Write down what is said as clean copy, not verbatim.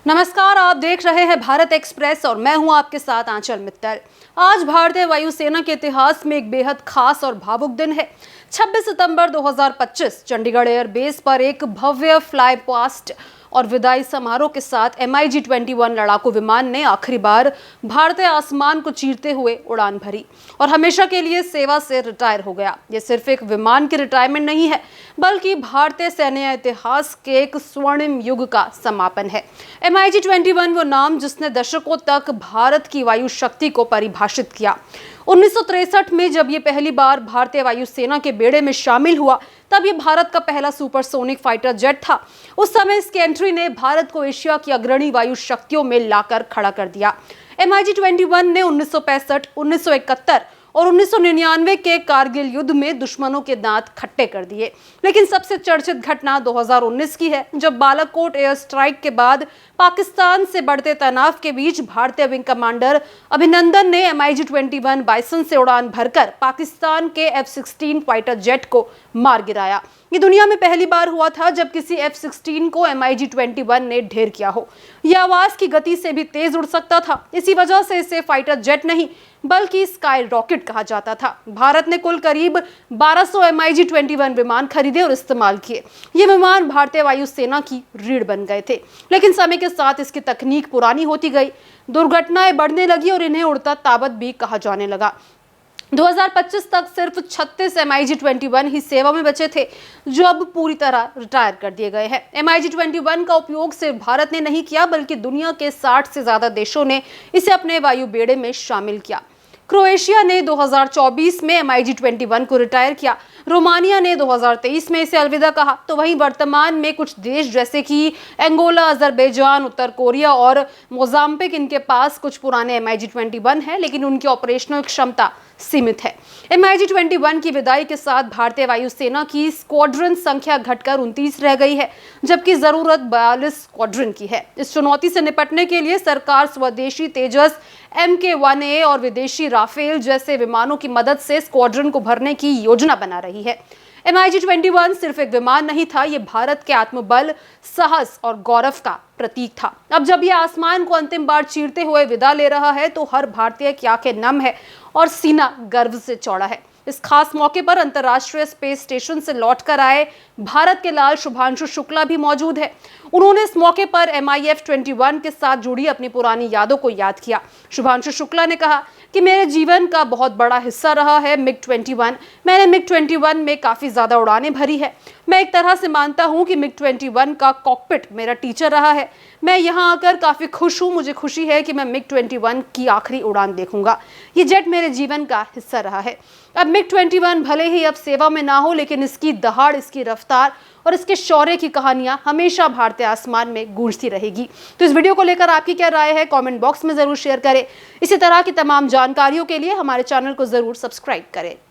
नमस्कार, आप देख रहे हैं भारत एक्सप्रेस और मैं हूं आपके साथ आंचल मित्तल। आज भारतीय वायुसेना के इतिहास में एक बेहद खास और भावुक दिन है। 26 सितंबर 2025 चंडीगढ़ एयरबेस पर एक भव्य फ्लाई पास्ट और विदाई समारोह के साथ MiG-21 लड़ाकू विमान ने आखिरी बार भारतीय आसमान को चीरते हुए उड़ान भरी और हमेशा के लिए सेवा से रिटायर हो गया। ये सिर्फ एक विमान की रिटायरमेंट नहीं है, बल्कि भारतीय सैन्य इतिहास के एक स्वर्णिम युग का समापन है। MiG-21 वो नाम जिसने दशकों तक भारत की वायु शक्ति को परिभाषित किया। 1963 में जब ये पहली बार भारतीय वायुसेना के बेड़े में शामिल हुआ, तब ये भारत का पहला सुपरसोनिक फाइटर जेट था। उस समय इसकी एंट्री ने भारत को एशिया की अग्रणी वायु शक्तियों में लाकर खड़ा कर दिया। MiG-21 ने 1965, 1971 और 1999 के कारगिल युद्ध में दुश्मनों के दांत खट्टे कर दिए। लेकिन सबसे चर्चित घटना 2019 की है, जब बालाकोट एयर स्ट्राइक के बाद पाकिस्तान से बढ़ते तनाव के बीच भारतीय विंग कमांडर अभिनंदन ने MiG-21 बाइसन से उड़ान भरकर पाकिस्तान के F-16 फाइटर जेट को मार गिराया। ये दुनिया में पहली बार हुआ था जब किसी F-16 को MiG-21 ने ढेर किया हो। यह आवाज की गति से भी तेज उड़ सकता था। इसी वजह से इसे फाइटर जेट नहीं बल्कि स्काई रॉकेट कहा जाता था। भारत ने कुल करीब 1200 MiG-21 विमान खरीदे और इस्तेमाल किए। ये विमान भारतीय वायुसेना की रीढ़ बन गए थे, लेकिन समय के साथ इसकी तकनीक पुरानी होती गई, दुर्घटनाएं बढ़ने लगी और इन्हें उड़ता ताबत भी कहा जाने लगा। 2025 तक सिर्फ 36 MiG-21 ही सेवा में बचे थे, जो अब पूरी तरह रिटायर कर दिए गए हैं। MiG-21 का उपयोग सिर्फ भारत ने नहीं किया, बल्कि दुनिया के 60 से ज्यादा देशों ने इसे अपने वायु बेड़े में शामिल किया। क्रोएशिया ने 2024 में MiG-21 को रिटायर किया, रोमानिया ने 2023 में इसे अलविदा कहा, तो वहीं वर्तमान में कुछ देश जैसे कि अंगोला, अजरबैजान, उत्तर कोरिया और मोजाम्बिक, इनके पास कुछ पुराने MiG-21 हैं, लेकिन उनकी ऑपरेशनल क्षमता सीमित है। MiG-21 की विदाई के साथ भारतीय वायुसेना की स्क्वाड्रन संख्या घटकर 29 रह गई है, जबकि जरूरत 42 स्क्वाड्रन की है। इस चुनौती से निपटने के लिए सरकार स्वदेशी तेजस Mk-1A और विदेशी राफेल जैसे विमानों की मदद से स्क्वाड्रन को भरने की योजना बना रही है। MiG-21 सिर्फ एक विमान नहीं था, ये भारत के आत्मबल, साहस और गौरव का प्रतीक था। अब जब ये आसमान को अंतिम बार चीरते हुए विदा ले रहा है, तो हर भारतीय की आंखें नम है और सीना गर्व से चौड़ा है। इस खास मौके पर अंतर्राष्ट्रीय स्पेस स्टेशन से लौटकर आए भारत के लाल शुभांशु शुक्ला भी मौजूद है। उन्होंने इस मौके पर MiF-21 के साथ जुड़ी अपनी पुरानी यादों को याद किया। शुभांशु शुक्ला ने कहा कि मेरे जीवन का बहुत बड़ा हिस्सा रहा है MiG-21। मैंने MiG-21 में काफी ज्यादा उड़ानें भरी है। मैं एक तरह से मानता हूं कि MiG-21 का कॉकपिट मेरा टीचर रहा है। मैं यहां आकर काफी खुश हूं। मुझे खुशी है कि मैं MiG-21 की आखिरी उड़ान देखूंगा। ये जेट मेरे जीवन का हिस्सा रहा है। अब MiG-21 भले ही अब सेवा में ना हो, लेकिन इसकी दहाड़, इसकी रफ्तार और इसके शौर्य की कहानियां हमेशा भारतीय आसमान में गूंजती रहेगी। तो इस वीडियो को लेकर आपकी क्या राय है, कमेंट बॉक्स में जरूर शेयर करें। इसी तरह की तमाम जानकारियों के लिए हमारे चैनल को जरूर सब्सक्राइब करें।